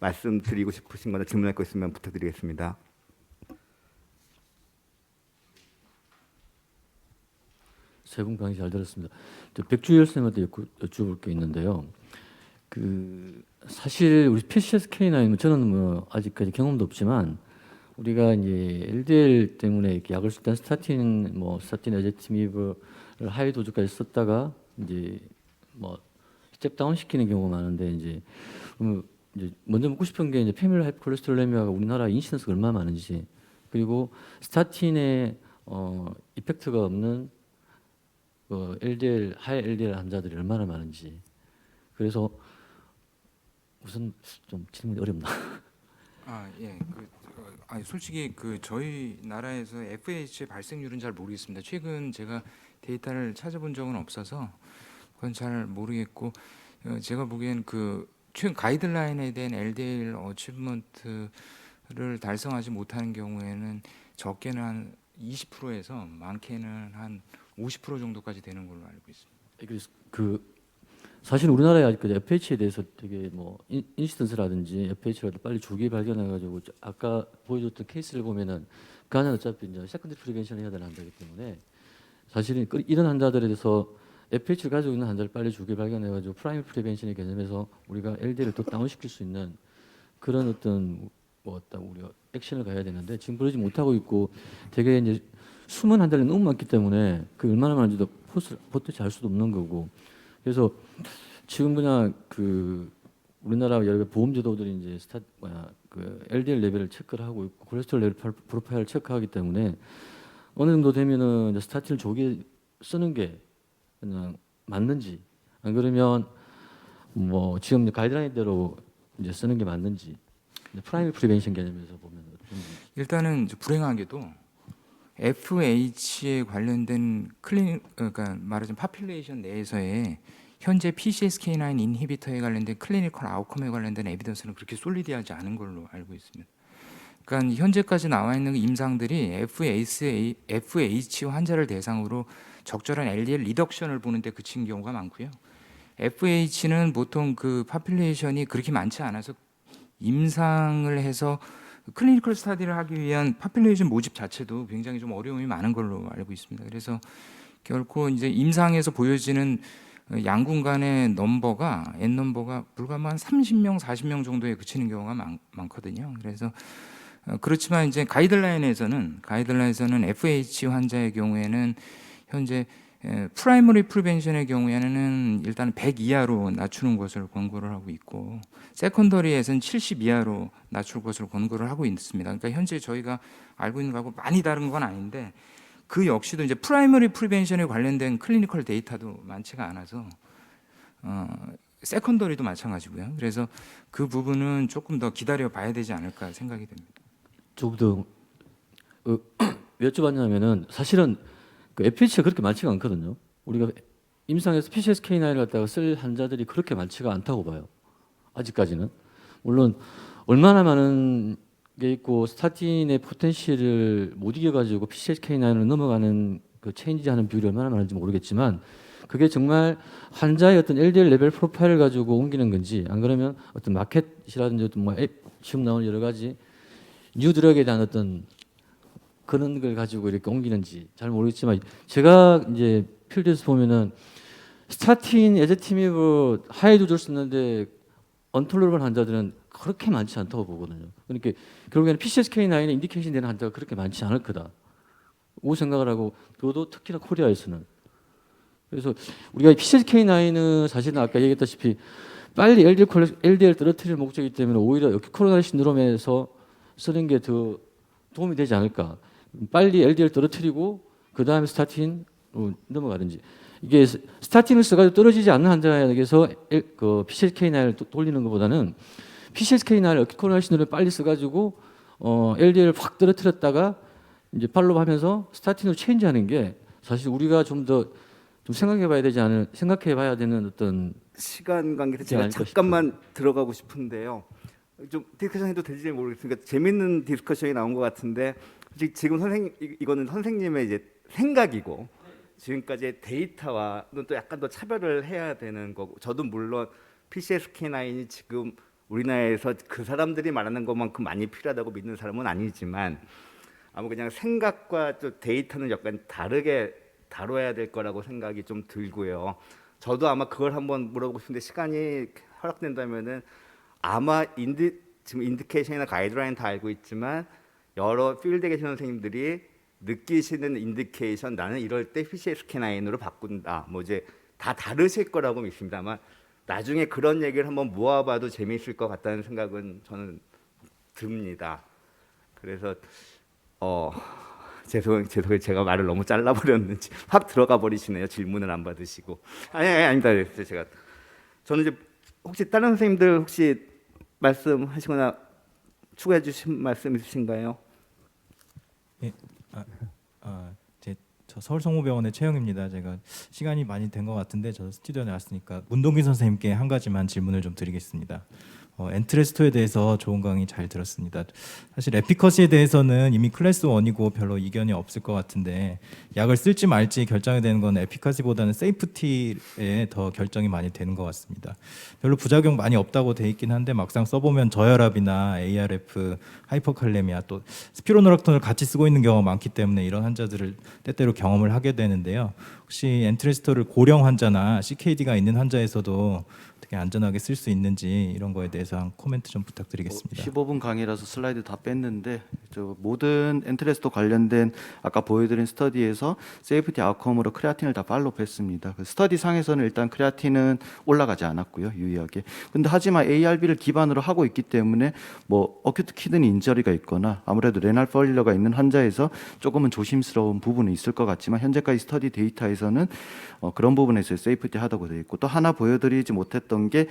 말씀드리고 싶으신 거나 질문할 거 있으면 부탁드리겠습니다. 세 분 강의 잘 들었습니다. 저 백주열 쌤한테 여쭤볼 게 있는데요. 그 사실 우리 PCSK9은 저는 뭐 아직까지 경험도 없지만 우리가 이제 LDL 때문에 이렇게 약을 쓸 때 스타틴 에제티미브를 하이 도즈까지 썼다가 이제 뭐 스텝 다운 시키는 경우가 많은데 이제 먼저 묻고 싶은 게 이제 페밀 하이퍼콜레스테롤레미아가 우리나라 인시던스가 얼마나 많은지, 그리고 스타틴의 이펙트가 없는 LDL 하이 LDL 환자들이 얼마나 많은지. 그래서 우선 좀 질문이 어렵나? 예. 솔직히 저희 나라에서 FAH의 발생률은 잘 모르겠습니다. 최근 제가 데이터를 찾아본 적은 없어서 그건 잘 모르겠고, 제가 보기엔 최근 가이드라인에 대한 LDL 어치브먼트를 달성하지 못하는 경우에는 적게는 한 20%에서 많게는 한 50% 정도까지 되는 걸로 알고 있습니다. 사실 우리나라에 아직까지 FH에 대해서 되게 인시던스라든지 FH라도 빨리 조기에 발견해가지고 아까 보여줬던 케이스를 보면은 그 안에 어차피 이제 세컨드리 프리벤션을 해야 되는 환자이기 때문에 사실은 이런 환자들에 대해서 FH를 가지고 있는 환자를 빨리 조기에 발견해가지고 프라이머리 프리벤션의 개념에서 우리가 LDL을 더 다운시킬 수 있는 그런 어떤 우리가 액션을 가야 되는데 지금 그러지 못하고 있고, 되게 이제 숨은 환자들이 너무 많기 때문에 그 얼마나 많은지도 포트치 알 수도 없는 거고. 그래서 지금 그냥 우리나라 여러 보험제도들이 이제 LDL 레벨을 체크를 하고 있고 콜레스테롤 레벨 프로파일을 체크하기 때문에 어느 정도 되면은 이제 스타틴을 조기에 쓰는 게 그냥 맞는지, 안 그러면 지금 가이드라인대로 이제 쓰는 게 맞는지, 프라이머리 프리벤션 개념에서 보면 어떤지. 일단은 불행하게도 FH에 관련된 그러니까 말하자면 파퓰레이션 내에서의 현재 PCSK9 인히비터에 관련된 클리니컬 아웃컴에 관련된 에비던스는 그렇게 솔리디하지 않은 걸로 알고 있습니다. 그러니까 현재까지 나와 있는 임상들이 FH 환자를 대상으로 적절한 LDL 리덕션을 보는데 그친 경우가 많고요. FH는 보통 파퓰레이션이 그렇게 많지 않아서 임상을 해서 클리니컬 스타디를 하기 위한 파퓰레이션 모집 자체도 굉장히 좀 어려움이 많은 걸로 알고 있습니다. 그래서 결코 이제 임상에서 보여지는 양군 간의 넘버가 N 넘버가 불과 한 30명, 40명 정도에 그치는 경우가 많거든요. 그래서 그렇지만 이제 가이드라인에서는 FH 환자의 경우에는 현재 프라이머리 프리벤션의 경우에는 일단 100 이하로 낮추는 것을 권고를 하고 있고, 세컨더리에서는 70 이하로 낮출 것을 권고를 하고 있습니다. 그러니까 현재 저희가 알고 있는 거하고 많이 다른 건 아닌데, 그 역시도 이제 프라이머리 프리벤션에 관련된 클리니컬 데이터도 많지가 않아서 세컨더리도 마찬가지고요. 그래서 그 부분은 조금 더 기다려 봐야 되지 않을까 생각이 됩니다. 조금 더 왜 여쭤봤냐면은 사실은 FH가 그렇게 많지가 않거든요. 우리가 임상에서 PCSK9을 갖다가 쓸 환자들이 그렇게 많지가 않다고 봐요. 아직까지는. 물론 얼마나 많은 게 있고 스타틴의 포텐시를 못 이겨가지고 PCSK9을 넘어가는 체인지하는 비율이 얼마나 많은지 모르겠지만, 그게 정말 환자의 어떤 LDL 레벨 프로파일을 가지고 옮기는 건지, 안 그러면 어떤 마켓이라든지 지금 나오는 여러 가지 뉴 드럭에 대한 어떤 그런 걸 가지고 이렇게 옮기는지 잘 모르겠지만, 제가 이제 필드에서 보면은 스타틴 에제티미브 하이 도즈를 쓰는데 언톨러블 환자들은 그렇게 많지 않다고 보거든요. 그러니까 결국에는 PCSK9에 인디케이션 되는 환자가 그렇게 많지 않을 거다. 고 생각을 하고, 그것도 특히나 코리아에서는. 그래서 우리가 PCSK9은 사실은 아까 얘기했다시피 빨리 LDL 떨어뜨릴 목적이기 때문에 오히려 코로나리 신드롬에서 쓰는 게 더 도움이 되지 않을까. 빨리 LDL 떨어뜨리고 그 다음에 스타틴으로 넘어가든지. 이게 스타틴을 써가지고 떨어지지 않는 환자에게서 PCSK9을 돌리는 것보다는 PCSK9을 코로나리 신드롬에 빨리 써가지고 LDL을 확 떨어뜨렸다가 이제 팔로우하면서 스타틴으로 체인지하는 게 사실 우리가 좀 생각해봐야 되는 어떤 시간 관계에서 제가 잠깐만 들어가고 싶은데요. 좀 디스커션 해도 될지 모르겠으니까 재밌는 디스커션이 나온 것 같은데, 지금 이거는 선생님의 이제 생각이고 지금까지의 데이터와 또 약간 더 차별을 해야 되는 거고, 저도 물론 PCSK9이 지금 우리나라에서 그 사람들이 말하는 것만큼 많이 필요하다고 믿는 사람은 아니지만 아마 그냥 생각과 또 데이터는 약간 다르게 다뤄야 될 거라고 생각이 좀 들고요. 저도 아마 그걸 한번 물어보고 싶은데 시간이 허락된다면은 아마 지금 인디케이션이나 가이드라인 다 알고 있지만 여러 필드에 계신 선생님들이 느끼시는 인디케이션 나는 이럴 때 PCSK9으로 바꾼다. 뭐 이제 다 다르실 거라고 믿습니다만 나중에 그런 얘기를 한번 모아봐도 재미있을 것 같다는 생각은 저는 듭니다. 그래서 죄송해요. 제가 말을 너무 잘라버렸는지 확 들어가 버리시네요. 질문을 안 받으시고. 아닙니다. 저는 이제 혹시 다른 선생님들 혹시 말씀하시거나 추가해 주신 말씀 있으신가요? 예, 저 서울성모병원의 최영입니다. 제가 시간이 많이 된 것 같은데 저 스튜디오에 나왔으니까 문동균 선생님께 한 가지만 질문을 좀 드리겠습니다. 엔트레스토에 대해서 좋은 강의 잘 들었습니다. 사실 에피커시에 대해서는 이미 클래스 1이고 별로 이견이 없을 것 같은데 약을 쓸지 말지 결정이 되는 건 에피커시보다는 세이프티에 더 결정이 많이 되는 것 같습니다. 별로 부작용 많이 없다고 돼 있긴 한데 막상 써보면 저혈압이나 ARF, 하이퍼칼레미아 또 스피로노락톤을 같이 쓰고 있는 경우가 많기 때문에 이런 환자들을 때때로 경험을 하게 되는데요. 혹시 엔트레스토를 고령 환자나 CKD가 있는 환자에서도 어떻게 안전하게 쓸 수 있는지 이런 거에 대해서 한 코멘트 좀 부탁드리겠습니다. 15분 강의라서 슬라이드 다 뺐는데 모든 엔트레스토 관련된 아까 보여드린 스터디에서 세이프티 아웃컴으로 크레아틴을 다 팔로우했습니다. 그 스터디 상에서는 일단 크레아틴은 올라가지 않았고요, 유의하게. 근데 하지만 ARB를 기반으로 하고 있기 때문에 뭐 어큐트 키드니 인저리가 있거나 아무래도 레날 페일러가 있는 환자에서 조금은 조심스러운 부분은 있을 것 같지만 현재까지 스터디 데이터에서는 그런 부분에서 세이프티 하다고 되어 있고 또 하나 보여드리지 못했던 게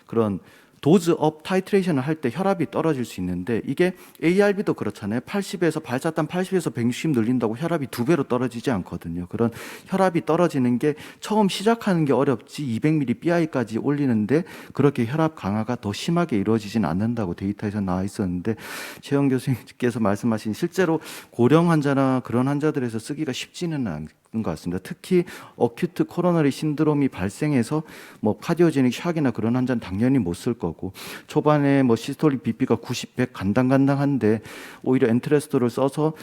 그런 도즈 업 타이트레이션을 할 때 혈압이 떨어질 수 있는데 이게 ARB도 그렇잖아요. 80에서 발사단 80에서 160 늘린다고 혈압이 2배로 떨어지지 않거든요. 그런 혈압이 떨어지는 게 처음 시작하는 게 어렵지 200ml BI까지 올리는데 그렇게 혈압 강화가 더 심하게 이루어지진 않는다고 데이터에서 나와 있었는데 최영 교수님께서 말씀하신 실제로 고령 환자나 그런 환자들에서 쓰기가 쉽지는 않것 같습니다. 특히 어큐트 코로너리 신드롬이 발생해서 뭐 카디오제닉 샥이나 그런 환자는 당연히 못 쓸 거고 초반에 뭐 시스톨릭 BP가 90, 100 간당간당한데 오히려 엔트레스토를 써서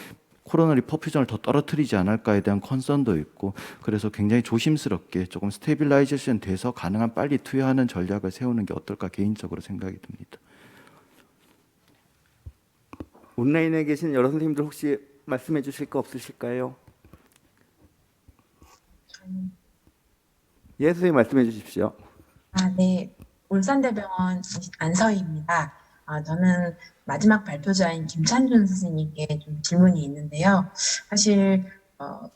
코로너리 퍼퓨전을 더 떨어뜨리지 않을까에 대한 컨선도 있고 그래서 굉장히 조심스럽게 조금 스테빌라이제이션 돼서 가능한 빨리 투여하는 전략을 세우는 게 어떨까 개인적으로 생각이 듭니다. 온라인에 계신 여러 선생님들 혹시 말씀해 주실 거 없으실까요? 예, 선생님 말씀해 주십시오. 네. 울산대병원 안서희입니다. 저는 마지막 발표자인 김찬준 선생님께 좀 질문이 있는데요. 사실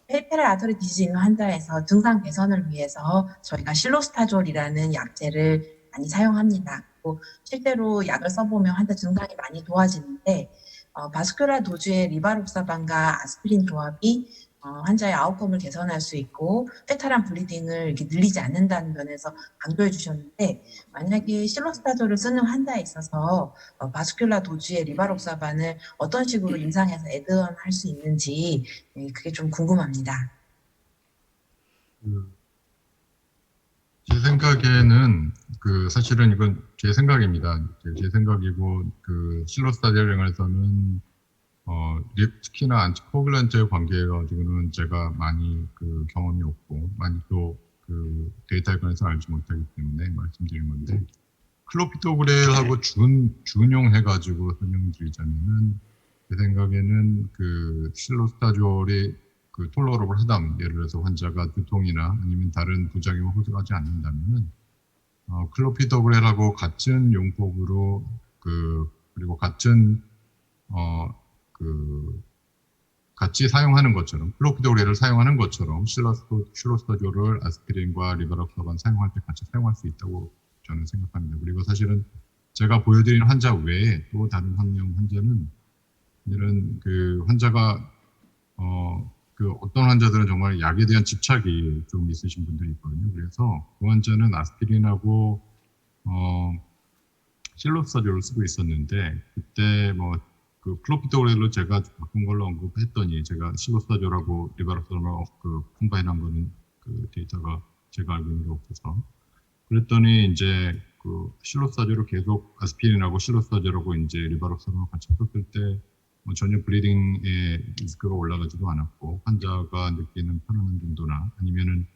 페리페럴 아터리 디지즈 있는 환자에서 증상 개선을 위해서 저희가 실로스타졸이라는 약제를 많이 사용합니다. 또 실제로 약을 써보면 환자 증상이 많이 좋아지는데 바스큘라 도주의 리바록사반과 아스피린 조합이 환자의 아웃컴을 개선할 수 있고 페탈한 블리딩을 이렇게 늘리지 않는다는 면에서 강조해 주셨는데 만약에 실로스타졸을 쓰는 환자에 있어서 바스큘라 도주의 리바록사반을 어떤 식으로 임상에서 애드온 할 수 있는지 그게 좀 궁금합니다. 제 생각에는 사실은 이건 제 생각입니다. 제 생각이고 실로스타졸링에서는 특히나 안티코글란트의 관계에 가지고는 제가 많이 경험이 없고 많이 또 데이터에 관해서 알지 못하기 때문에 말씀드린 건데 클로피도그렐하고 준용해가지고 설명드리자면은 제 생각에는 실로스타졸이 톨러러블 하다면 예를 들어서 환자가 두통이나 아니면 다른 부작용을 호소하지 않는다면은 클로피도그렐하고 같은 용법으로 그리고 같은 같이 사용하는 것처럼 클로피도그렐을 사용하는 것처럼 실로스타졸을 아스피린과 리바록사반 사용할 때 같이 사용할 수 있다고 저는 생각합니다. 그리고 사실은 제가 보여드린 환자 외에 또 다른 한 명 환자는 이런 환자가 어떤 환자들은 정말 약에 대한 집착이 좀 있으신 분들이 있거든요. 그래서 그 환자는 아스피린하고 실로스타졸을 쓰고 있었는데 그때 클로피도그렐로 제가 바꾼 걸로 언급했더니 제가 실로스타졸하고 리바록사반하고 컴바인한 거는 데이터가 제가 알고 있는 게 없어서 그랬더니 이제 그 실로스타제로 계속 아스피린하고 실로스타제라고 이제 리바록사론을 같이 썼을 때 전혀 블리딩의 리스크가 올라가지도 않았고 환자가 느끼는 편안한 정도나 아니면은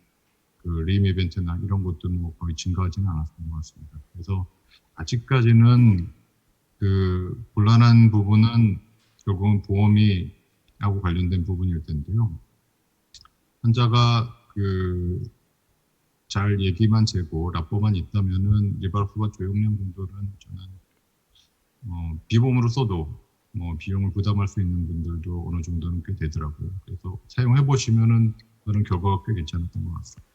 그 레임 이벤트나 이런 것들은 뭐 거의 증가하지는 않았던 것 같습니다. 그래서 아직까지는 그 곤란한 부분은 결국은 보험이 하고 관련된 부분일 텐데요. 환자가 그 잘 얘기만 재고 라포만 있다면은 리바록스바 조용량 정도는 저는 비보험으로 써도 뭐 비용을 부담할 수 있는 분들도 어느 정도는 꽤 되더라고요. 그래서 사용해 보시면은 저는 결과가 꽤 괜찮았던 것 같습니다.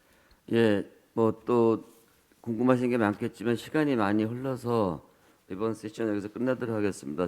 예, 뭐 또 궁금하신 게 많겠지만 시간이 많이 흘러서 이번 세션 여기서 끝나도록 하겠습니다.